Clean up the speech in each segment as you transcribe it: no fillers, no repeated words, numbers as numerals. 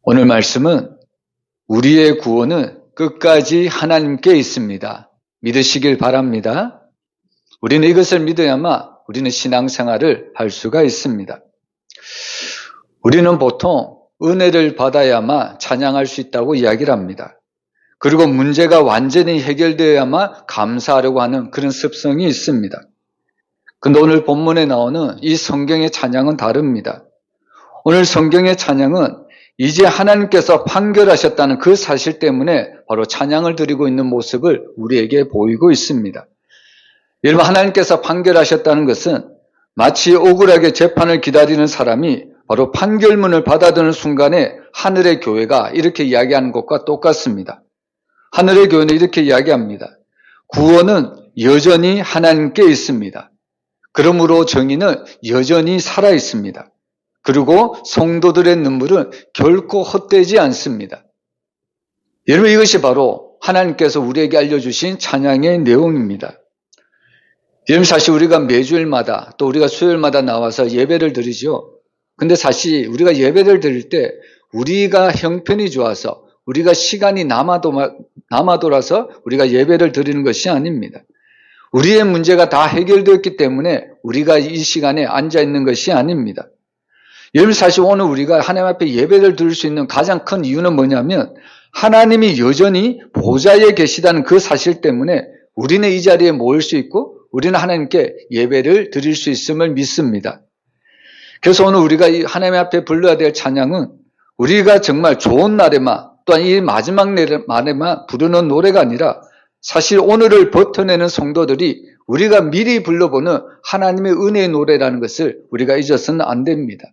오늘 말씀은 우리의 구원은 끝까지 하나님께 있습니다. 믿으시길 바랍니다. 우리는 이것을 믿어야만 우리는 신앙생활을 할 수가 있습니다. 우리는 보통 은혜를 받아야만 찬양할 수 있다고 이야기를 합니다. 그리고 문제가 완전히 해결되어야만 감사하려고 하는 그런 습성이 있습니다. 그런데 오늘 본문에 나오는 이 성경의 찬양은 다릅니다. 오늘 성경의 찬양은 이제 하나님께서 판결하셨다는 그 사실 때문에 바로 찬양을 드리고 있는 모습을 우리에게 보이고 있습니다. 여러분, 하나님께서 판결하셨다는 것은 마치 억울하게 재판을 기다리는 사람이 바로 판결문을 받아드는 순간에 하늘의 교회가 이렇게 이야기하는 것과 똑같습니다. 하늘의 교회는 이렇게 이야기합니다. 구원은 여전히 하나님께 있습니다. 그러므로 정의는 여전히 살아 있습니다. 그리고 성도들의 눈물은 결코 헛되지 않습니다. 여러분, 이것이 바로 하나님께서 우리에게 알려주신 찬양의 내용입니다. 여러분, 사실 우리가 매주일마다 또 우리가 수요일마다 나와서 예배를 드리죠. 근데 사실 우리가 예배를 드릴 때 우리가 형편이 좋아서 우리가 시간이 남아돌아서 우리가 예배를 드리는 것이 아닙니다. 우리의 문제가 다 해결되었기 때문에 우리가 이 시간에 앉아 있는 것이 아닙니다. 여러분, 사실 오늘 우리가 하나님 앞에 예배를 드릴 수 있는 가장 큰 이유는 뭐냐면 하나님이 여전히 보좌에 계시다는 그 사실 때문에 우리는 이 자리에 모일 수 있고 우리는 하나님께 예배를 드릴 수 있음을 믿습니다. 그래서 오늘 우리가 이 하나님 앞에 불러야 될 찬양은 우리가 정말 좋은 날에만 또한 이 마지막 날에만 부르는 노래가 아니라 사실 오늘을 버텨내는 성도들이 우리가 미리 불러보는 하나님의 은혜의 노래라는 것을 우리가 잊어서는 안 됩니다.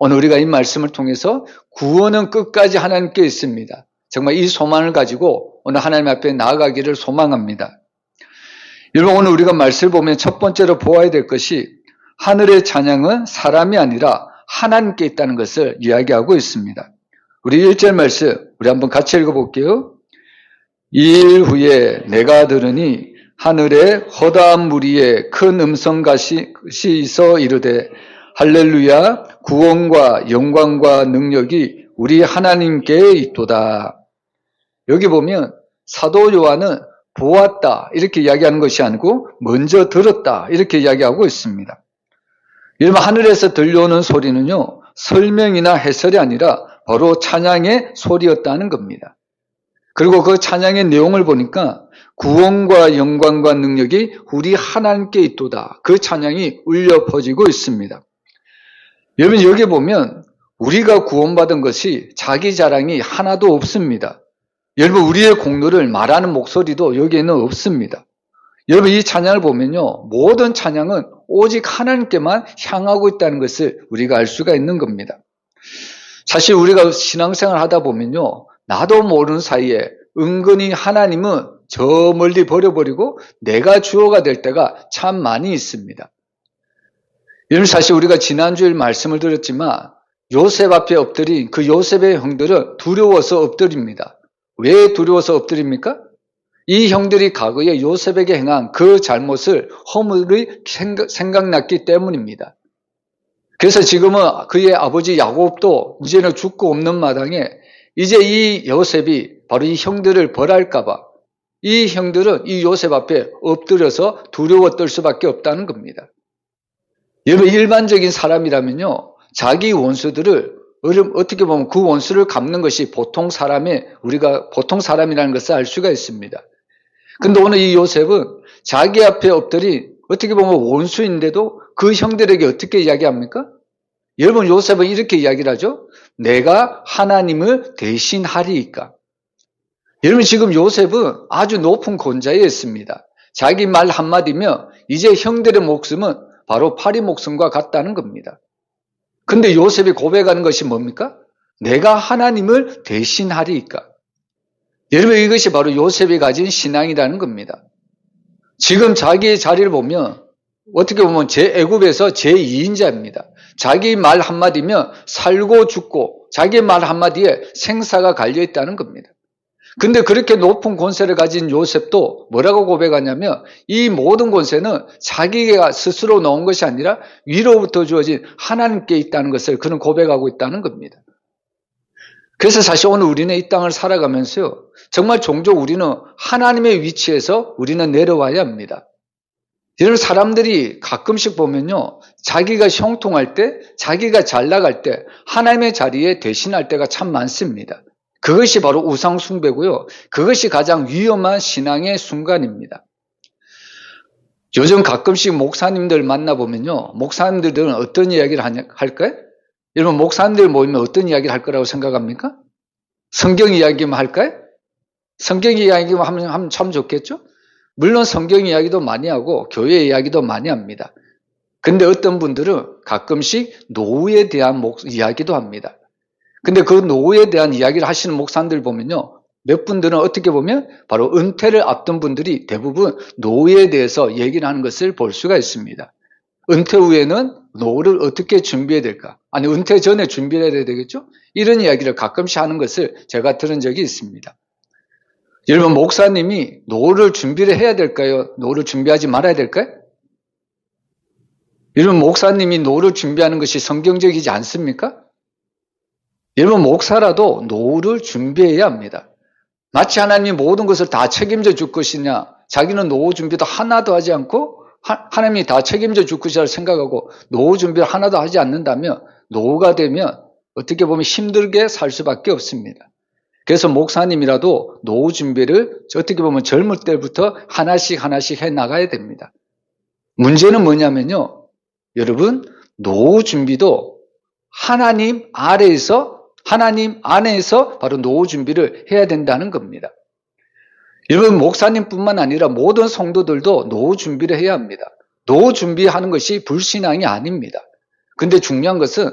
오늘 우리가 이 말씀을 통해서 구원은 끝까지 하나님께 있습니다. 정말 이 소망을 가지고 오늘 하나님 앞에 나아가기를 소망합니다. 여러분, 오늘 우리가 말씀을 보면 첫 번째로 보아야 될 것이 하늘의 찬양은 사람이 아니라 하나님께 있다는 것을 이야기하고 있습니다. 우리 1절 말씀 우리 한번 같이 읽어볼게요. 이 일 후에 내가 들으니 하늘에 허다한 무리에 큰 음성같이 있어 이르되 할렐루야, 구원과 영광과 능력이 우리 하나님께 있도다. 여기 보면 사도 요한은 보았다 이렇게 이야기하는 것이 아니고 먼저 들었다 이렇게 이야기하고 있습니다. 여러분, 하늘에서 들려오는 소리는요, 설명이나 해설이 아니라 바로 찬양의 소리였다는 겁니다. 그리고 그 찬양의 내용을 보니까 구원과 영광과 능력이 우리 하나님께 있도다. 그 찬양이 울려 퍼지고 있습니다. 여러분, 여기 보면 우리가 구원받은 것이 자기 자랑이 하나도 없습니다. 여러분, 우리의 공로를 말하는 목소리도 여기에는 없습니다. 여러분, 이 찬양을 보면요, 모든 찬양은 오직 하나님께만 향하고 있다는 것을 우리가 알 수가 있는 겁니다. 사실 우리가 신앙생활 하다 보면요, 나도 모르는 사이에 은근히 하나님은 저 멀리 버려버리고 내가 주어가 될 때가 참 많이 있습니다. 여러분, 사실 우리가 지난주에 말씀을 드렸지만 요셉 앞에 엎드린 그 요셉의 형들은 두려워서 엎드립니다. 왜 두려워서 엎드립니까? 이 형들이 과거에 요셉에게 행한 그 잘못을 허물이 생각났기 때문입니다. 그래서 지금은 그의 아버지 야곱도 이제는 죽고 없는 마당에 이제 이 요셉이 바로 이 형들을 벌할까봐 이 형들은 이 요셉 앞에 엎드려서 두려워 떨 수밖에 없다는 겁니다. 여러분, 일반적인 사람이라면요, 자기 원수들을 어떻게 보면 그 원수를 갚는 것이 우리가 보통 사람이라는 것을 알 수가 있습니다. 근데 오늘 이 요셉은 자기 앞에 엎드린 어떻게 보면 원수인데도 그 형들에게 어떻게 이야기합니까? 여러분, 요셉은 이렇게 이야기를 하죠. 내가 하나님을 대신하리이까. 여러분, 지금 요셉은 아주 높은 권좌에 있습니다. 자기 말 한마디면 이제 형들의 목숨은 바로 파리 목숨과 같다는 겁니다. 근데 요셉이 고백하는 것이 뭡니까? 내가 하나님을 대신하리이까. 여러분, 이것이 바로 요셉이 가진 신앙이라는 겁니다. 지금 자기의 자리를 보면 어떻게 보면 애굽에서 제2인자입니다. 자기 말 한마디면 살고 죽고 자기 말 한마디에 생사가 갈려있다는 겁니다. 근데 그렇게 높은 권세를 가진 요셉도 뭐라고 고백하냐면 이 모든 권세는 자기가 스스로 넣은 것이 아니라 위로부터 주어진 하나님께 있다는 것을 그는 고백하고 있다는 겁니다. 그래서 사실 오늘 우리는 이 땅을 살아가면서요, 정말 종종 우리는 하나님의 위치에서 우리는 내려와야 합니다. 여러분, 사람들이 가끔씩 보면요, 자기가 형통할 때, 자기가 잘 나갈 때 하나님의 자리에 대신할 때가 참 많습니다. 그것이 바로 우상숭배고요, 그것이 가장 위험한 신앙의 순간입니다. 요즘 가끔씩 목사님들 만나보면요, 목사님들은 어떤 이야기를 할까요? 여러분, 목사님들 모이면 어떤 이야기를 할 거라고 생각합니까? 성경 이야기만 할까요? 성경 이야기만 하면 참 좋겠죠? 물론 성경 이야기도 많이 하고 교회 이야기도 많이 합니다. 근데 어떤 분들은 가끔씩 노후에 대한 이야기도 합니다. 근데 그 노후에 대한 이야기를 하시는 목사님들 보면요, 몇 분들은 어떻게 보면 바로 은퇴를 앞둔 분들이 대부분 노후에 대해서 얘기를 하는 것을 볼 수가 있습니다. 은퇴 후에는 노후를 어떻게 준비해야 될까? 아니, 은퇴 전에 준비해야 되겠죠? 이런 이야기를 가끔씩 하는 것을 제가 들은 적이 있습니다. 여러분, 목사님이 노후를 준비를 해야 될까요? 노후를 준비하지 말아야 될까요? 여러분, 목사님이 노후를 준비하는 것이 성경적이지 않습니까? 여러분, 목사라도 노후를 준비해야 합니다. 마치 하나님이 모든 것을 다 책임져 줄 것이냐, 자기는 노후 준비도 하나도 하지 않고 하나님이 다 책임져 줄 것이라고 생각하고 노후 준비를 하나도 하지 않는다면 노후가 되면 어떻게 보면 힘들게 살 수밖에 없습니다. 그래서 목사님이라도 노후 준비를 어떻게 보면 젊을 때부터 하나씩 해 나가야 됩니다. 문제는 뭐냐면요, 여러분, 노후 준비도 하나님 아래에서, 하나님 안에서 바로 노후 준비를 해야 된다는 겁니다. 여러분, 목사님뿐만 아니라 모든 성도들도 노후 준비를 해야 합니다. 노후 준비하는 것이 불신앙이 아닙니다. 근데 중요한 것은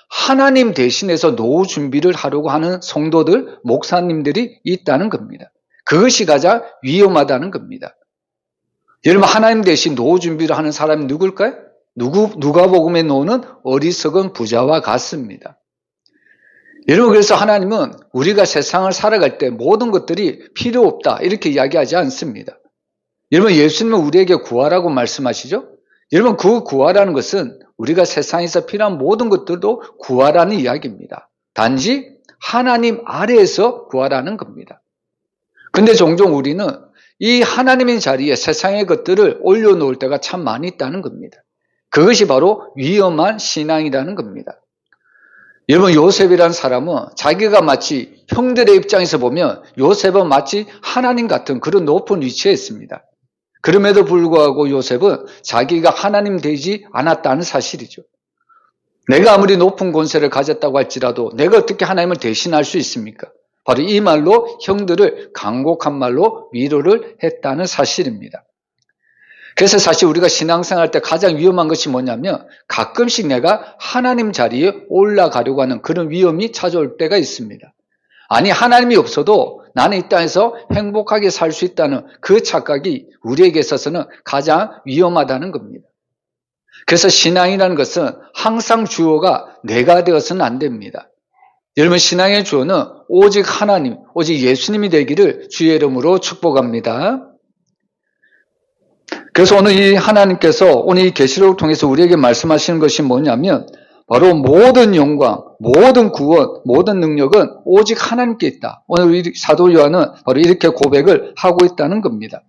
하나님 대신해서 노후 준비를 하려고 하는 성도들, 목사님들이 있다는 겁니다. 그것이 가장 위험하다는 겁니다. 여러분, 하나님 대신 노후 준비를 하는 사람이 누굴까요? 누가복음에 나오는 어리석은 부자와 같습니다. 여러분, 그래서 하나님은 우리가 세상을 살아갈 때 모든 것들이 필요 없다 이렇게 이야기하지 않습니다. 여러분, 예수님은 우리에게 구하라고 말씀하시죠? 여러분, 그 구하라는 것은 우리가 세상에서 필요한 모든 것들도 구하라는 이야기입니다. 단지 하나님 아래에서 구하라는 겁니다. 근데 종종 우리는 이 하나님의 자리에 세상의 것들을 올려놓을 때가 참 많이 있다는 겁니다. 그것이 바로 위험한 신앙이라는 겁니다. 여러분, 요셉이라는 사람은 자기가 마치 형들의 입장에서 보면 요셉은 마치 하나님 같은 그런 높은 위치에 있습니다. 그럼에도 불구하고 요셉은 자기가 하나님 되지 않았다는 사실이죠. 내가 아무리 높은 권세를 가졌다고 할지라도 내가 어떻게 하나님을 대신할 수 있습니까? 바로 이 말로 형들을 간곡한 말로 위로를 했다는 사실입니다. 그래서 사실 우리가 신앙생활 때 가장 위험한 것이 뭐냐면 가끔씩 내가 하나님 자리에 올라가려고 하는 그런 위험이 찾아올 때가 있습니다. 아니, 하나님이 없어도 나는 이 땅에서 행복하게 살 수 있다는 그 착각이 우리에게 있어서는 가장 위험하다는 겁니다. 그래서 신앙이라는 것은 항상 주어가 내가 되어서는 안 됩니다. 여러분, 신앙의 주어는 오직 하나님, 오직 예수님이 되기를 주의 이름으로 축복합니다. 그래서 오늘 이 하나님께서 오늘 이 계시록을 통해서 우리에게 말씀하시는 것이 뭐냐면 바로 모든 영광, 모든 구원, 모든 능력은 오직 하나님께 있다. 오늘 사도 요한은 바로 이렇게 고백을 하고 있다는 겁니다.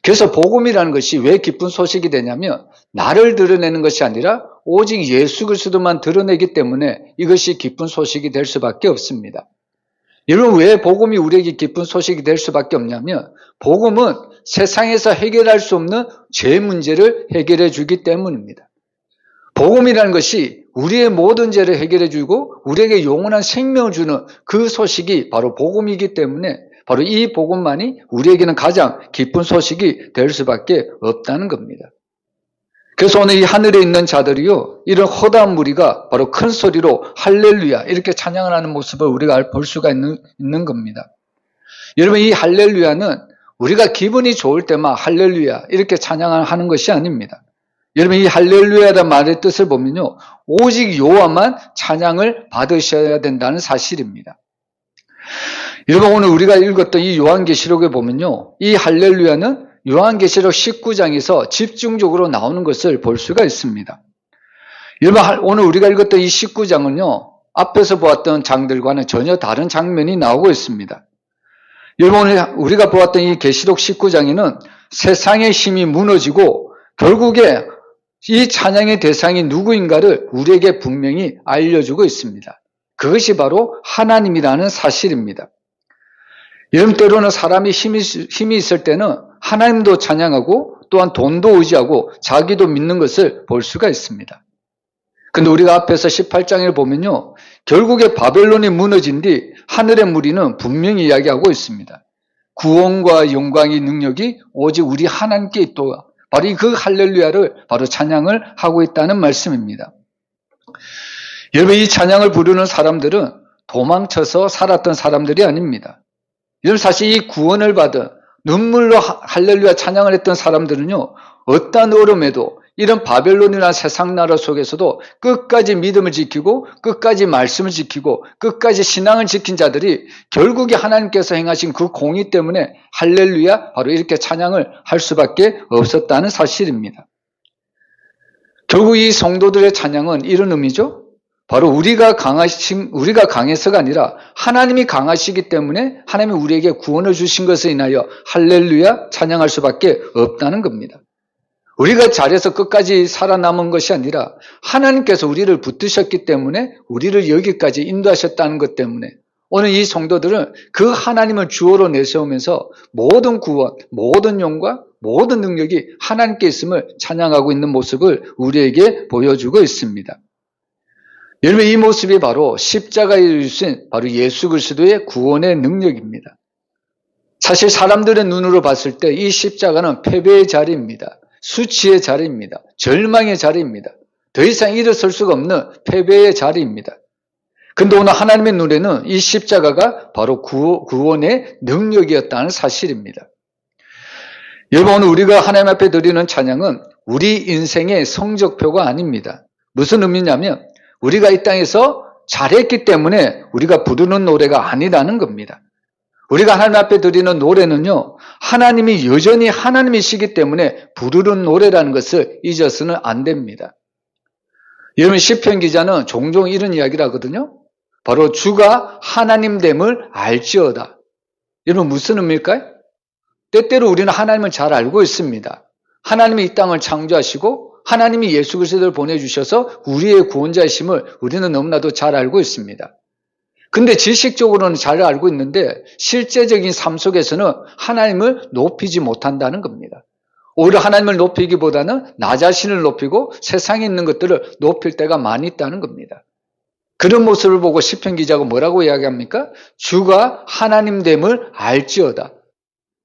그래서 복음이라는 것이 왜 기쁜 소식이 되냐면 나를 드러내는 것이 아니라 오직 예수 그리스도만 드러내기 때문에 이것이 기쁜 소식이 될 수밖에 없습니다. 여러분, 왜 복음이 우리에게 기쁜 소식이 될 수밖에 없냐면 복음은 세상에서 해결할 수 없는 죄 문제를 해결해 주기 때문입니다. 복음이라는 것이 우리의 모든 죄를 해결해 주고 우리에게 영원한 생명을 주는 그 소식이 바로 복음이기 때문에 바로 이 복음만이 우리에게는 가장 기쁜 소식이 될 수밖에 없다는 겁니다. 그래서 오늘 이 하늘에 있는 자들이요, 이런 허다한 무리가 바로 큰 소리로 할렐루야 이렇게 찬양을 하는 모습을 우리가 볼 수가 있는 겁니다. 여러분, 이 할렐루야는 우리가 기분이 좋을 때만 할렐루야 이렇게 찬양을 하는 것이 아닙니다. 여러분, 이 할렐루야라는 말의 뜻을 보면요, 오직 여호와만 찬양을 받으셔야 된다는 사실입니다. 여러분, 오늘 우리가 읽었던 이 요한계시록에 보면요, 이 할렐루야는 요한계시록 19장에서 집중적으로 나오는 것을 볼 수가 있습니다. 여러분, 오늘 우리가 읽었던 이 19장은요, 앞에서 보았던 장들과는 전혀 다른 장면이 나오고 있습니다. 여러분, 우리가 보았던 이 계시록 19장에는 세상의 힘이 무너지고 결국에 이 찬양의 대상이 누구인가를 우리에게 분명히 알려주고 있습니다. 그것이 바로 하나님이라는 사실입니다. 여러분, 때로는 사람이 힘이 있을 때는 하나님도 찬양하고 또한 돈도 의지하고 자기도 믿는 것을 볼 수가 있습니다. 근데 우리가 앞에서 18장을 보면요, 결국에 바벨론이 무너진 뒤 하늘의 무리는 분명히 이야기하고 있습니다. 구원과 영광의 능력이 오직 우리 하나님께 있도다. 바로 그 할렐루야를 바로 찬양을 하고 있다는 말씀입니다. 여러분, 이 찬양을 부르는 사람들은 도망쳐서 살았던 사람들이 아닙니다. 여러분, 사실 이 구원을 받은 눈물로 할렐루야 찬양을 했던 사람들은요, 어떠한 어려움에도 이런 바벨론이나 세상 나라 속에서도 끝까지 믿음을 지키고 끝까지 말씀을 지키고 끝까지 신앙을 지킨 자들이 결국에 하나님께서 행하신 그 공의 때문에 할렐루야 바로 이렇게 찬양을 할 수밖에 없었다는 사실입니다. 결국 이 성도들의 찬양은 이런 의미죠. 바로 우리가 강해서가 아니라 하나님이 강하시기 때문에 하나님이 우리에게 구원을 주신 것에 인하여 할렐루야 찬양할 수밖에 없다는 겁니다. 우리가 잘해서 끝까지 살아남은 것이 아니라 하나님께서 우리를 붙드셨기 때문에 우리를 여기까지 인도하셨다는 것 때문에 오늘 이 성도들은 그 하나님을 주어로 내세우면서 모든 구원, 모든 영광, 모든 능력이 하나님께 있음을 찬양하고 있는 모습을 우리에게 보여주고 있습니다. 여러분, 이 모습이 바로 십자가에 주신 바로 예수 그리스도의 구원의 능력입니다. 사실 사람들의 눈으로 봤을 때 이 십자가는 패배의 자리입니다. 수치의 자리입니다. 절망의 자리입니다. 더 이상 일어설 수가 없는 패배의 자리입니다. 근데 오늘 하나님의 눈에는 이 십자가가 바로 구원의 능력이었다는 사실입니다. 여러분, 오늘 우리가 하나님 앞에 드리는 찬양은 우리 인생의 성적표가 아닙니다. 무슨 의미냐면 우리가 이 땅에서 잘했기 때문에 우리가 부르는 노래가 아니라는 겁니다. 우리가 하나님 앞에 드리는 노래는요, 하나님이 여전히 하나님이시기 때문에 부르는 노래라는 것을 잊어서는 안 됩니다. 여러분, 시편 기자는 종종 이런 이야기를 하거든요. 바로 주가 하나님됨을 알지어다. 여러분, 무슨 의미일까요? 때때로 우리는 하나님을 잘 알고 있습니다. 하나님이 이 땅을 창조하시고 하나님이 예수 그리스도를 보내주셔서 우리의 구원자이심을 우리는 너무나도 잘 알고 있습니다. 근데 지식적으로는 잘 알고 있는데 실제적인 삶 속에서는 하나님을 높이지 못한다는 겁니다. 오히려 하나님을 높이기보다는 나 자신을 높이고 세상에 있는 것들을 높일 때가 많이 있다는 겁니다. 그런 모습을 보고 시편 기자가 뭐라고 이야기합니까? 주가 하나님됨을 알지어다.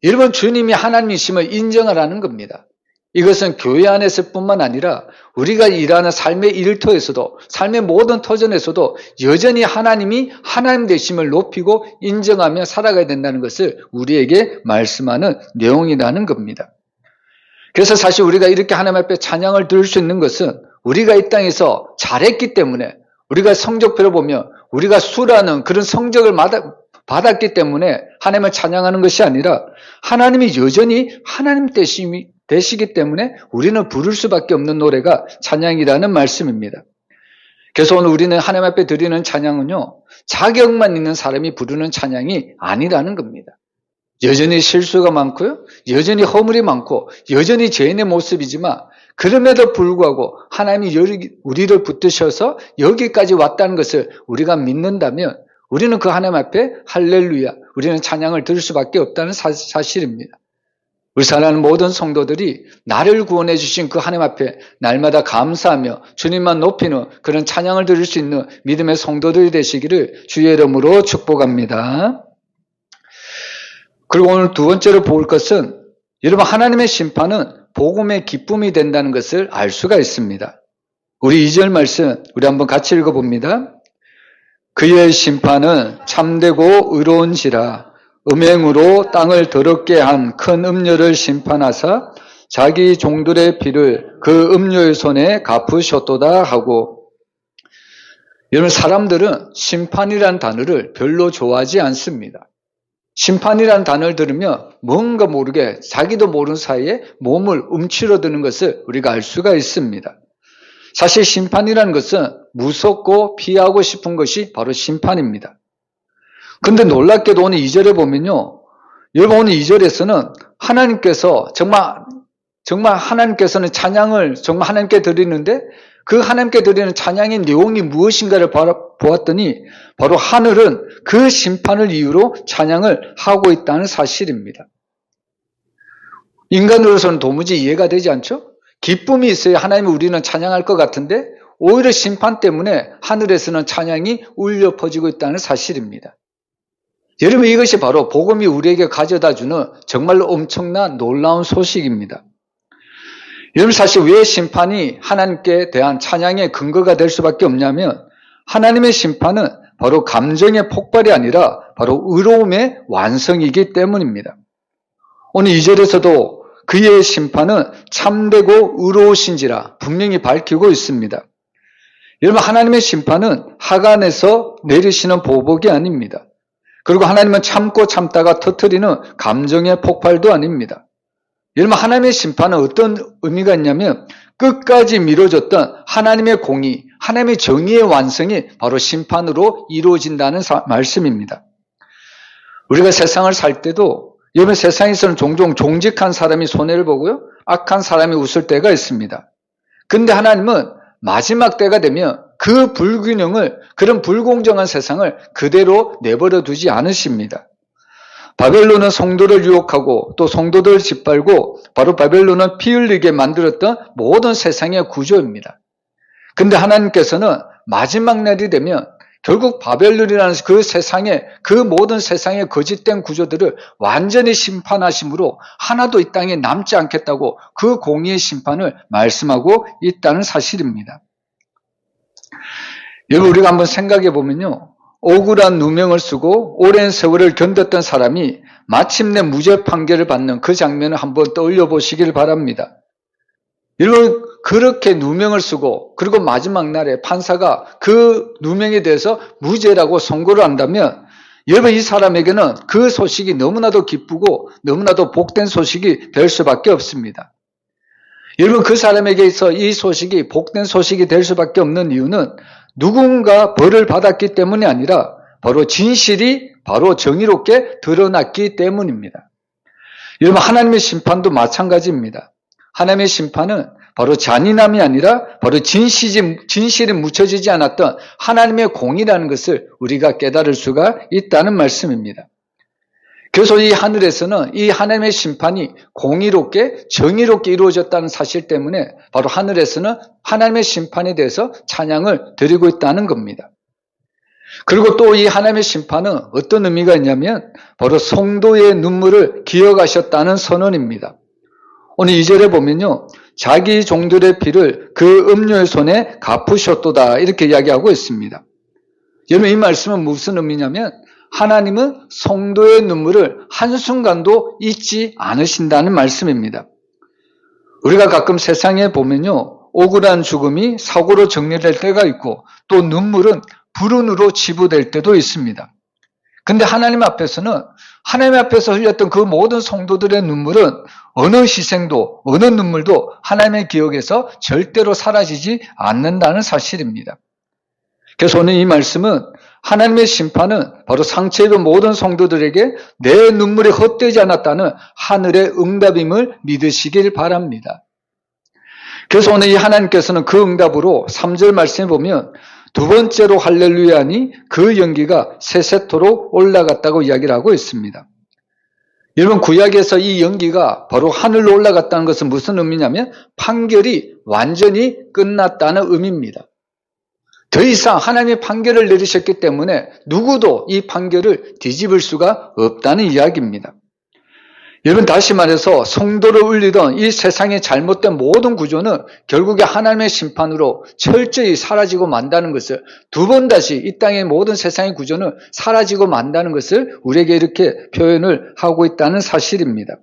여러분, 주님이 하나님이심을 인정하라는 겁니다. 이것은 교회 안에서 뿐만 아니라 우리가 일하는 삶의 일터에서도 삶의 모든 터전에서도 여전히 하나님이 하나님 되심을 높이고 인정하며 살아가야 된다는 것을 우리에게 말씀하는 내용이라는 겁니다. 그래서 사실 우리가 이렇게 하나님 앞에 찬양을 들을 수 있는 것은 우리가 이 땅에서 잘했기 때문에 우리가 성적표를 보면 우리가 수라는 그런 성적을 받았기 때문에 하나님을 찬양하는 것이 아니라 하나님이 여전히 하나님 되시기 때문에 우리는 부를 수밖에 없는 노래가 찬양이라는 말씀입니다. 그래서 오늘 우리는 하나님 앞에 드리는 찬양은요, 자격만 있는 사람이 부르는 찬양이 아니라는 겁니다. 여전히 실수가 많고요, 여전히 허물이 많고 여전히 죄인의 모습이지만 그럼에도 불구하고 하나님이 우리를 붙드셔서 여기까지 왔다는 것을 우리가 믿는다면 우리는 그 하나님 앞에 할렐루야, 우리는 찬양을 들을 수밖에 없다는 사실입니다. 우리 사랑하는 모든 성도들이 나를 구원해 주신 그 하나님 앞에 날마다 감사하며 주님만 높이는 그런 찬양을 들을 수 있는 믿음의 성도들이 되시기를 주의 이름으로 축복합니다. 그리고 오늘 두 번째로 볼 것은 여러분, 하나님의 심판은 복음의 기쁨이 된다는 것을 알 수가 있습니다. 우리 2절 말씀 우리 한번 같이 읽어봅니다. 그의 심판은 참되고 의로운지라 음행으로 땅을 더럽게 한 큰 음녀를 심판하사 자기 종들의 피를 그 음녀의 손에 갚으셨도다 하고. 여러분, 사람들은 심판이라는 단어를 별로 좋아하지 않습니다. 심판이라는 단어를 들으면 뭔가 모르게 자기도 모르는 사이에 몸을 움츠러드는 것을 우리가 알 수가 있습니다. 사실 심판이라는 것은 무섭고 피하고 싶은 것이 바로 심판입니다. 근데 놀랍게도 오늘 2절에 보면요. 여러분 오늘 2절에서는 하나님께서 정말 하나님께서는 찬양을 정말 하나님께 드리는데 그 하나님께 드리는 찬양의 내용이 무엇인가를 보았더니 바로 하늘은 그 심판을 이유로 찬양을 하고 있다는 사실입니다. 인간으로서는 도무지 이해가 되지 않죠? 기쁨이 있어야 하나님을 우리는 찬양할 것 같은데 오히려 심판 때문에 하늘에서는 찬양이 울려 퍼지고 있다는 사실입니다. 여러분 이것이 바로 복음이 우리에게 가져다주는 정말로 엄청난 놀라운 소식입니다. 여러분 사실 왜 심판이 하나님께 대한 찬양의 근거가 될 수밖에 없냐면 하나님의 심판은 바로 감정의 폭발이 아니라 바로 의로움의 완성이기 때문입니다. 오늘 2절에서도 그의 심판은 참되고 의로우신지라 분명히 밝히고 있습니다. 여러분 하나님의 심판은 하간에서 내리시는 보복이 아닙니다. 그리고 하나님은 참고 참다가 터뜨리는 감정의 폭발도 아닙니다. 여러분 하나님의 심판은 어떤 의미가 있냐면 끝까지 미뤄졌던 하나님의 공의, 하나님의 정의의 완성이 바로 심판으로 이루어진다는 말씀입니다. 우리가 세상을 살 때도 여러분 세상에서는 종종 정직한 사람이 손해를 보고요. 악한 사람이 웃을 때가 있습니다. 근데 하나님은 마지막 때가 되면 그 불균형을, 그런 불공정한 세상을 그대로 내버려 두지 않으십니다. 바벨론은 성도를 유혹하고 또 성도들을 짓밟고 바로 바벨론은 피 흘리게 만들었던 모든 세상의 구조입니다. 근데 하나님께서는 마지막 날이 되면 결국 바벨론이라는 그 세상의 그 모든 세상의 거짓된 구조들을 완전히 심판하심으로 하나도 이 땅에 남지 않겠다고 그 공의의 심판을 말씀하고 있다는 사실입니다. 여러분 우리가 한번 생각해 보면요. 억울한 누명을 쓰고 오랜 세월을 견뎠던 사람이 마침내 무죄 판결을 받는 그 장면을 한번 떠올려 보시길 바랍니다. 여러분 그렇게 누명을 쓰고 그리고 마지막 날에 판사가 그 누명에 대해서 무죄라고 선고를 한다면 여러분 이 사람에게는 그 소식이 너무나도 기쁘고 너무나도 복된 소식이 될 수밖에 없습니다. 여러분 그 사람에게서 이 소식이 복된 소식이 될 수밖에 없는 이유는 누군가 벌을 받았기 때문이 아니라 바로 진실이 바로 정의롭게 드러났기 때문입니다. 여러분 하나님의 심판도 마찬가지입니다. 하나님의 심판은 바로 잔인함이 아니라 바로 진실이 묻혀지지 않았던 하나님의 공의라는 것을 우리가 깨달을 수가 있다는 말씀입니다. 그래서 이 하늘에서는 이 하나님의 심판이 공의롭게 정의롭게 이루어졌다는 사실 때문에 바로 하늘에서는 하나님의 심판에 대해서 찬양을 드리고 있다는 겁니다. 그리고 또 이 하나님의 심판은 어떤 의미가 있냐면 바로 성도의 눈물을 기억하셨다는 선언입니다. 오늘 2절에 보면요. 자기 종들의 피를 그 음료의 손에 갚으셨도다 이렇게 이야기하고 있습니다. 여러분 이 말씀은 무슨 의미냐면 하나님은 성도의 눈물을 한순간도 잊지 않으신다는 말씀입니다. 우리가 가끔 세상에 보면요. 억울한 죽음이 사고로 정리될 때가 있고 또 눈물은 불운으로 치부될 때도 있습니다. 근데 하나님 앞에서는 하나님 앞에서 흘렸던 그 모든 성도들의 눈물은 어느 희생도 어느 눈물도 하나님의 기억에서 절대로 사라지지 않는다는 사실입니다. 그래서 오늘 이 말씀은 하나님의 심판은 바로 상처 입은 모든 성도들에게 내 눈물이 헛되지 않았다는 하늘의 응답임을 믿으시길 바랍니다. 그래서 오늘 이 하나님께서는 그 응답으로 3절 말씀에 보면 두 번째로 할렐루야니 그 연기가 세세토록 올라갔다고 이야기를 하고 있습니다. 여러분 구약에서 이 연기가 바로 하늘로 올라갔다는 것은 무슨 의미냐면 판결이 완전히 끝났다는 의미입니다. 더 이상 하나님의 판결을 내리셨기 때문에 누구도 이 판결을 뒤집을 수가 없다는 이야기입니다. 여러분 다시 말해서 성도를 울리던 이 세상의 잘못된 모든 구조는 결국에 하나님의 심판으로 철저히 사라지고 만다는 것을 두 번 다시 이 땅의 모든 세상의 구조는 사라지고 만다는 것을 우리에게 이렇게 표현을 하고 있다는 사실입니다.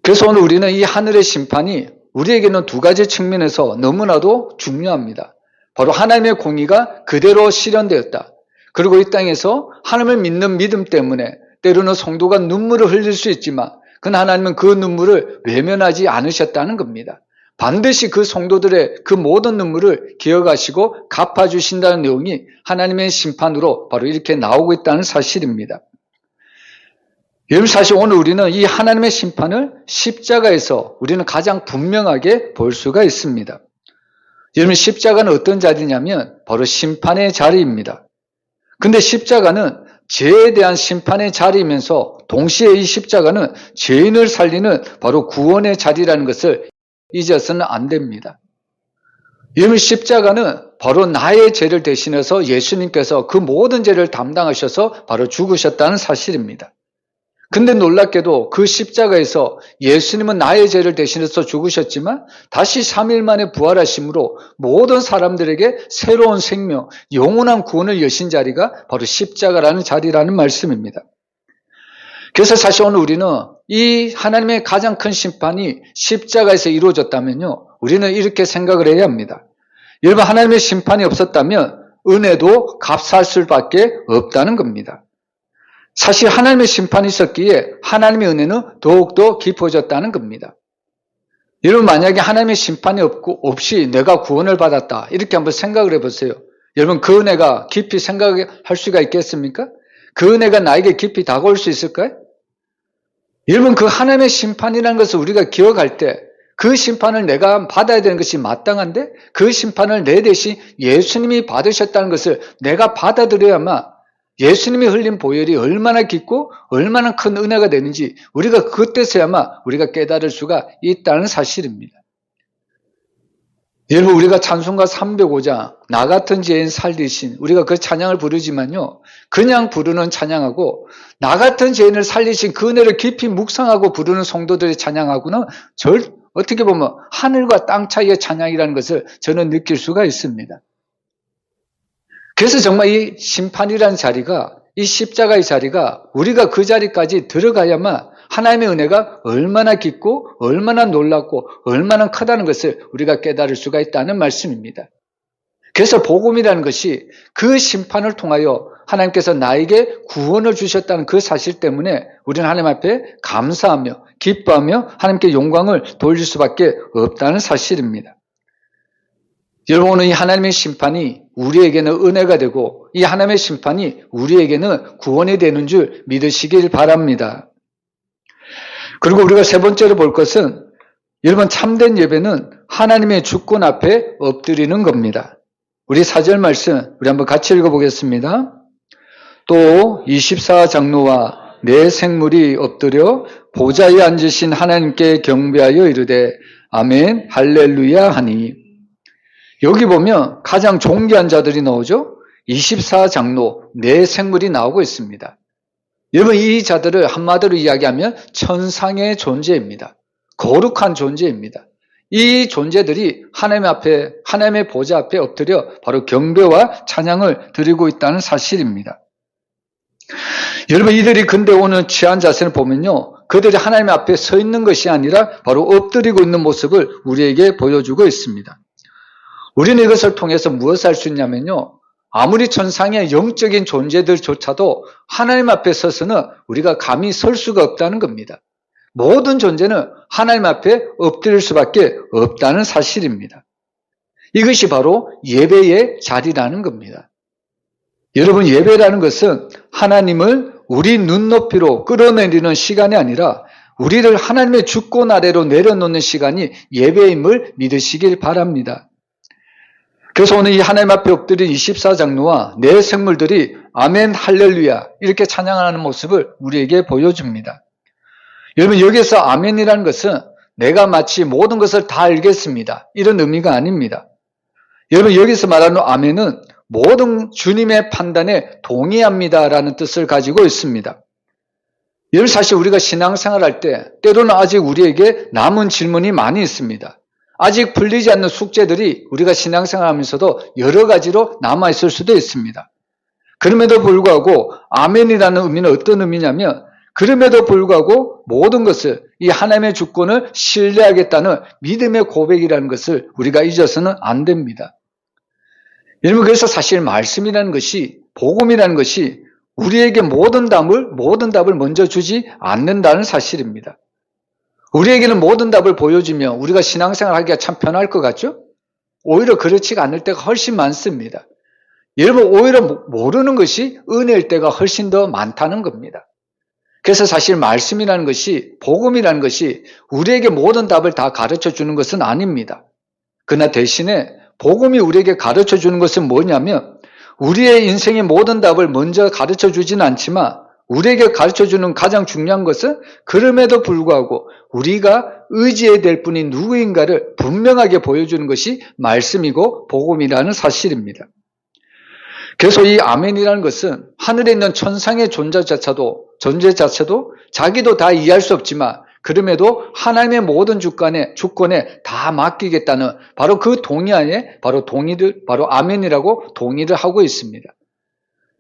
그래서 오늘 우리는 이 하늘의 심판이 우리에게는 두 가지 측면에서 너무나도 중요합니다. 바로 하나님의 공의가 그대로 실현되었다. 그리고 이 땅에서 하나님을 믿는 믿음 때문에 때로는 성도가 눈물을 흘릴 수 있지만 그러나 하나님은 그 눈물을 외면하지 않으셨다는 겁니다. 반드시 그 성도들의 그 모든 눈물을 기억하시고 갚아주신다는 내용이 하나님의 심판으로 바로 이렇게 나오고 있다는 사실입니다. 여러분, 사실 오늘 우리는 이 하나님의 심판을 십자가에서 우리는 가장 분명하게 볼 수가 있습니다. 여러분, 십자가는 어떤 자리냐면 바로 심판의 자리입니다. 근데 십자가는 죄에 대한 심판의 자리이면서 동시에 이 십자가는 죄인을 살리는 바로 구원의 자리라는 것을 잊어서는 안 됩니다. 여러분, 십자가는 바로 나의 죄를 대신해서 예수님께서 그 모든 죄를 담당하셔서 바로 죽으셨다는 사실입니다. 근데 놀랍게도 그 십자가에서 예수님은 나의 죄를 대신해서 죽으셨지만 다시 3일 만에 부활하심으로 모든 사람들에게 새로운 생명, 영원한 구원을 여신 자리가 바로 십자가라는 자리라는 말씀입니다. 그래서 사실 오늘 우리는 이 하나님의 가장 큰 심판이 십자가에서 이루어졌다면요, 우리는 이렇게 생각을 해야 합니다. 여러분, 하나님의 심판이 없었다면 은혜도 값살 수밖에 없다는 겁니다. 사실 하나님의 심판이 있었기에 하나님의 은혜는 더욱더 깊어졌다는 겁니다. 여러분, 만약에 하나님의 심판이 없이 내가 구원을 받았다, 이렇게 한번 생각을 해보세요. 여러분, 그 은혜가 깊이 생각할 수가 있겠습니까? 그 은혜가 나에게 깊이 다가올 수 있을까요? 여러분, 그 하나님의 심판이라는 것을 우리가 기억할 때 그 심판을 내가 받아야 되는 것이 마땅한데 그 심판을 내 대신 예수님이 받으셨다는 것을 내가 받아들여야만 예수님이 흘린 보혈이 얼마나 깊고 얼마나 큰 은혜가 되는지 우리가 그때서야만 우리가 깨달을 수가 있다는 사실입니다. 여러분, 우리가 찬송가 305장 나 같은 죄인 살리신, 우리가 그 찬양을 부르지만요, 그냥 부르는 찬양하고 나 같은 죄인을 살리신 그 은혜를 깊이 묵상하고 부르는 성도들의 찬양하고는 어떻게 보면 하늘과 땅 차이의 찬양이라는 것을 저는 느낄 수가 있습니다. 그래서 정말 이 심판이라는 자리가, 이 십자가의 자리가 우리가 그 자리까지 들어가야만 하나님의 은혜가 얼마나 깊고 얼마나 놀랍고 얼마나 크다는 것을 우리가 깨달을 수가 있다는 말씀입니다. 그래서 복음이라는 것이 그 심판을 통하여 하나님께서 나에게 구원을 주셨다는 그 사실 때문에 우리는 하나님 앞에 감사하며 기뻐하며 하나님께 영광을 돌릴 수밖에 없다는 사실입니다. 여러분, 오늘 이 하나님의 심판이 우리에게는 은혜가 되고 이 하나님의 심판이 우리에게는 구원이 되는 줄 믿으시길 바랍니다. 그리고 우리가 세 번째로 볼 것은, 여러분, 참된 예배는 하나님의 주권 앞에 엎드리는 겁니다. 우리 4절 말씀 우리 한번 같이 읽어보겠습니다. 또 24장로와 내 생물이 엎드려 보좌에 앉으신 하나님께 경배하여 이르되 아멘 할렐루야 하니, 여기 보면 가장 존귀한 자들이 나오죠. 24장로, 내 생물이 나오고 있습니다. 여러분, 이 자들을 한마디로 이야기하면 천상의 존재입니다. 거룩한 존재입니다. 이 존재들이 하나님 앞에, 하나님의 보좌 앞에 엎드려 바로 경배와 찬양을 드리고 있다는 사실입니다. 여러분, 이들이 근데 오늘 취한 자세를 보면요, 그들이 하나님 앞에 서 있는 것이 아니라 바로 엎드리고 있는 모습을 우리에게 보여주고 있습니다. 우리는 이것을 통해서 무엇을 할 수 있냐면요, 아무리 천상의 영적인 존재들조차도 하나님 앞에 서서는 우리가 감히 설 수가 없다는 겁니다. 모든 존재는 하나님 앞에 엎드릴 수밖에 없다는 사실입니다. 이것이 바로 예배의 자리라는 겁니다. 여러분, 예배라는 것은 하나님을 우리 눈높이로 끌어내리는 시간이 아니라 우리를 하나님의 주권 아래로 내려놓는 시간이 예배임을 믿으시길 바랍니다. 그래서 오늘 이 하나님 앞에 엎드린 24장로와 내 생물들이 아멘 할렐루야 이렇게 찬양하는 모습을 우리에게 보여줍니다. 여러분, 여기서 아멘이라는 것은 내가 마치 모든 것을 다 알겠습니다, 이런 의미가 아닙니다. 여러분, 여기서 말하는 아멘은 모든 주님의 판단에 동의합니다라는 뜻을 가지고 있습니다. 여러분, 사실 우리가 신앙생활할 때 때로는 아직 우리에게 남은 질문이 많이 있습니다. 아직 풀리지 않는 숙제들이 우리가 신앙생활하면서도 여러 가지로 남아있을 수도 있습니다. 그럼에도 불구하고 아멘이라는 의미는 어떤 의미냐면, 그럼에도 불구하고 모든 것을 이 하나님의 주권을 신뢰하겠다는 믿음의 고백이라는 것을 우리가 잊어서는 안 됩니다. 여러분, 그래서 사실 말씀이라는 것이, 복음이라는 것이 우리에게 모든 답을 먼저 주지 않는다는 사실입니다. 우리에게는 모든 답을 보여주면 우리가 신앙생활 하기가 참 편할 것 같죠? 오히려 그렇지가 않을 때가 훨씬 많습니다. 여러분, 오히려 모르는 것이 은혜일 때가 훨씬 더 많다는 겁니다. 그래서 사실 말씀이라는 것이, 복음이라는 것이 우리에게 모든 답을 다 가르쳐 주는 것은 아닙니다. 그러나 대신에 복음이 우리에게 가르쳐 주는 것은 뭐냐면, 우리의 인생의 모든 답을 먼저 가르쳐 주지는 않지만 우리에게 가르쳐 주는 가장 중요한 것은 그럼에도 불구하고 우리가 의지해야 될 분이 누구인가를 분명하게 보여주는 것이 말씀이고 복음이라는 사실입니다. 그래서 이 아멘이라는 것은 하늘에 있는 천상의 존재 자체도 자기도 다 이해할 수 없지만 그럼에도 하나님의 모든 주권에 다 맡기겠다는 바로 그 동의하에 바로 아멘이라고 동의를 하고 있습니다.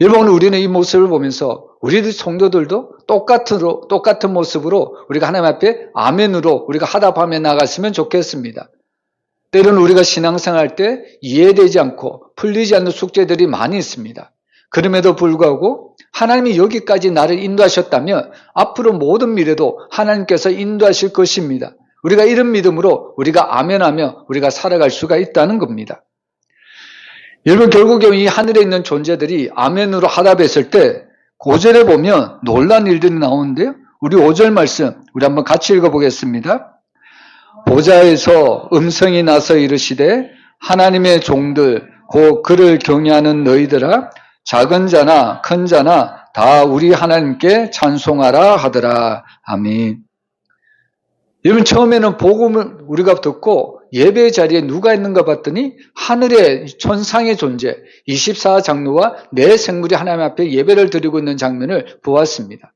여러분, 우리는 이 모습을 보면서 우리 성도들도 똑같은 모습으로 우리가 하나님 앞에 아멘으로 우리가 화답하며 나갔으면 좋겠습니다. 때로는 우리가 신앙생활할 때 이해되지 않고 풀리지 않는 숙제들이 많이 있습니다. 그럼에도 불구하고 하나님이 여기까지 나를 인도하셨다면 앞으로 모든 미래도 하나님께서 인도하실 것입니다. 우리가 이런 믿음으로 우리가 아멘하며 우리가 살아갈 수가 있다는 겁니다. 여러분, 결국에 이 하늘에 있는 존재들이 아멘으로 화답했을 때 5절에 보면 놀란 일들이 나오는데요. 우리 5절 말씀 우리 한번 같이 읽어보겠습니다. 보좌에서 음성이 나서 이르시되 하나님의 종들 곧 그를 경외하는 너희들아 작은 자나 큰 자나 다 우리 하나님께 찬송하라 하더라. 아멘. 여러분, 처음에는 복음을 우리가 듣고 예배 자리에 누가 있는가 봤더니 하늘의 천상의 존재 24장로와 네 생물이 하나님 앞에 예배를 드리고 있는 장면을 보았습니다.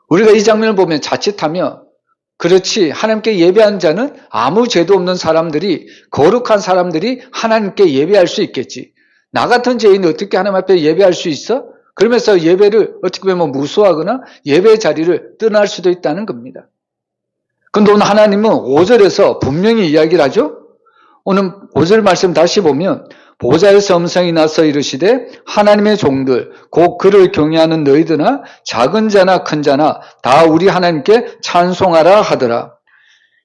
우리가 이 장면을 보면 자칫하면 그렇지, 하나님께 예배한 자는 아무 죄도 없는 사람들이, 거룩한 사람들이 하나님께 예배할 수 있겠지. 나 같은 죄인이 어떻게 하나님 앞에 예배할 수 있어? 그러면서 예배를 어떻게 보면 무수하거나 예배 자리를 떠날 수도 있다는 겁니다. 그런데 오늘 하나님은 5절에서 분명히 이야기를 하죠. 오늘 5절 말씀 다시 보면 보좌에서 음성이 나서 이르시되 하나님의 종들 곧 그를 경외하는 너희들아 작은 자나 큰 자나 다 우리 하나님께 찬송하라 하더라.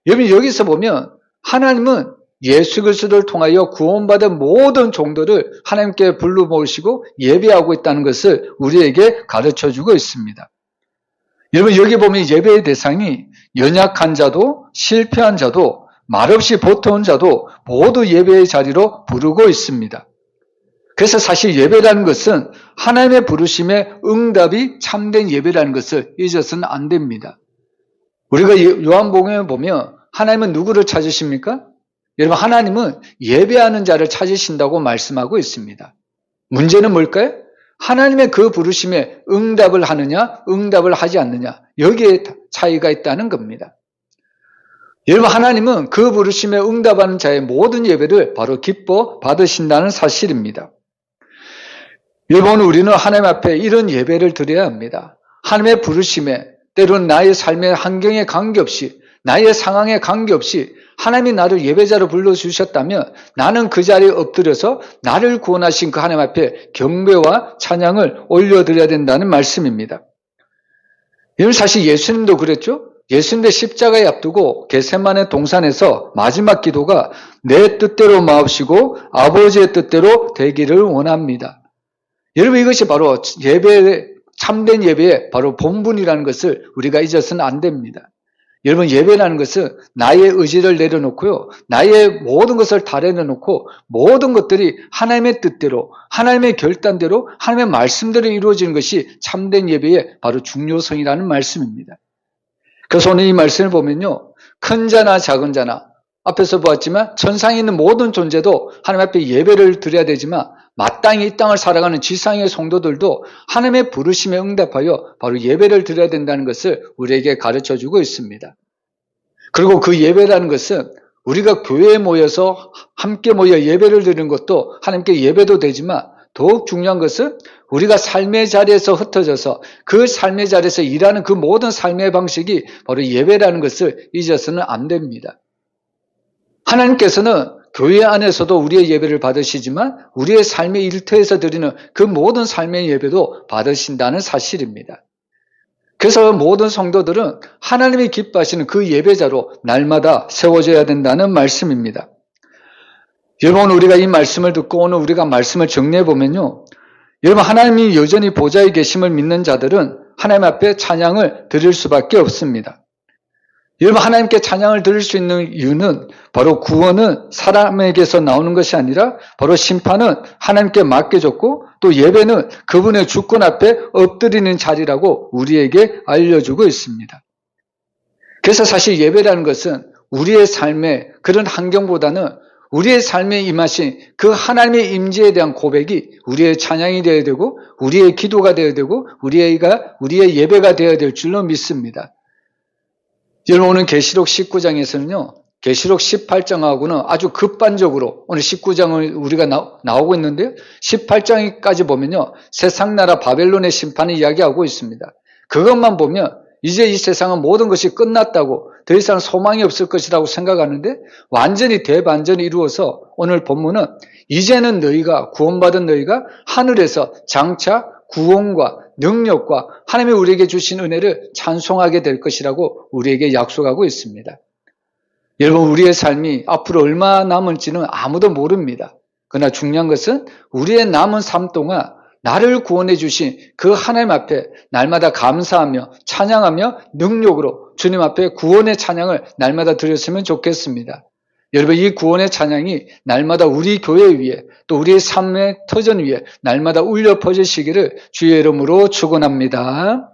여러분, 여기서 보면 하나님은 예수 그리스도를 통하여 구원받은 모든 종들을 하나님께 불러 모으시고 예배하고 있다는 것을 우리에게 가르쳐주고 있습니다. 여러분, 여기 보면 예배의 대상이 연약한 자도 실패한 자도 말없이 보태온 자도 모두 예배의 자리로 부르고 있습니다. 그래서 사실 예배라는 것은 하나님의 부르심에 응답이 참된 예배라는 것을 잊어서는 안 됩니다. 우리가 요한복음에 보면 하나님은 누구를 찾으십니까? 여러분, 하나님은 예배하는 자를 찾으신다고 말씀하고 있습니다. 문제는 뭘까요? 하나님의 그 부르심에 응답을 하느냐, 응답을 하지 않느냐, 여기에 차이가 있다는 겁니다. 여러분, 하나님은 그 부르심에 응답하는 자의 모든 예배를 바로 기뻐 받으신다는 사실입니다. 여러분, 우리는 하나님 앞에 이런 예배를 드려야 합니다. 하나님의 부르심에, 때로는 나의 삶의 환경에 관계없이, 나의 상황에 관계없이 하나님이 나를 예배자로 불러주셨다면 나는 그 자리에 엎드려서 나를 구원하신 그 하나님 앞에 경배와 찬양을 올려드려야 된다는 말씀입니다. 여러분, 사실 예수님도 그랬죠? 예수님의 십자가에 앞두고 겟세마네 동산에서 마지막 기도가 내 뜻대로 마옵시고 아버지의 뜻대로 되기를 원합니다. 여러분, 이것이 바로 참된 예배의 바로 본분이라는 것을 우리가 잊어서는 안 됩니다. 여러분, 예배라는 것은 나의 의지를 내려놓고요, 나의 모든 것을 다 내려놓고 모든 것들이 하나님의 뜻대로, 하나님의 결단대로, 하나님의 말씀대로 이루어지는 것이 참된 예배의 바로 중요성이라는 말씀입니다. 그래서 오늘 이 말씀을 보면요, 큰 자나 작은 자나, 앞에서 보았지만 천상에 있는 모든 존재도 하나님 앞에 예배를 드려야 되지만 마땅히 이 땅을 살아가는 지상의 성도들도 하나님의 부르심에 응답하여 바로 예배를 드려야 된다는 것을 우리에게 가르쳐주고 있습니다. 그리고 그 예배라는 것은 우리가 교회에 모여서 함께 모여 예배를 드리는 것도 하나님께 예배도 되지만 더욱 중요한 것은 우리가 삶의 자리에서 흩어져서 그 삶의 자리에서 일하는 그 모든 삶의 방식이 바로 예배라는 것을 잊어서는 안 됩니다. 하나님께서는 교회 안에서도 우리의 예배를 받으시지만 우리의 삶의 일터에서 드리는 그 모든 삶의 예배도 받으신다는 사실입니다. 그래서 모든 성도들은 하나님이 기뻐하시는 그 예배자로 날마다 세워져야 된다는 말씀입니다. 여러분, 우리가 이 말씀을 듣고 오늘 우리가 말씀을 정리해 보면요. 여러분, 하나님이 여전히 보좌에 계심을 믿는 자들은 하나님 앞에 찬양을 드릴 수밖에 없습니다. 여러분, 하나님께 찬양을 드릴 수 있는 이유는 바로 구원은 사람에게서 나오는 것이 아니라 바로 심판은 하나님께 맡겨졌고 또 예배는 그분의 주권 앞에 엎드리는 자리라고 우리에게 알려주고 있습니다. 그래서 사실 예배라는 것은 우리의 삶의 그런 환경보다는 우리의 삶에 임하신 그 하나님의 임재에 대한 고백이 우리의 찬양이 되어야 되고 우리의 기도가 되어야 되고 우리의 예배가 되어야 될 줄로 믿습니다. 여러분, 오늘 계시록 19장에서는요. 계시록 18장하고는 아주 급반적으로 오늘 19장을 우리가 나오고 있는데요. 18장까지 보면요. 세상 나라 바벨론의 심판을 이야기하고 있습니다. 그것만 보면 이제 이 세상은 모든 것이 끝났다고 더 이상 소망이 없을 것이라고 생각하는데 완전히 대반전이 이루어서 오늘 본문은 이제는 너희가 구원받은 너희가 하늘에서 장차 구원과 능력과 하나님이 우리에게 주신 은혜를 찬송하게 될 것이라고 우리에게 약속하고 있습니다. 여러분, 우리의 삶이 앞으로 얼마 남을지는 아무도 모릅니다. 그러나 중요한 것은 우리의 남은 삶 동안 나를 구원해 주신 그 하나님 앞에 날마다 감사하며 찬양하며 능력으로 주님 앞에 구원의 찬양을 날마다 드렸으면 좋겠습니다. 여러분, 이 구원의 찬양이 날마다 우리 교회 위에 또 우리의 삶의 터전 위에 날마다 울려 퍼지시기를 주의 이름으로 축원합니다.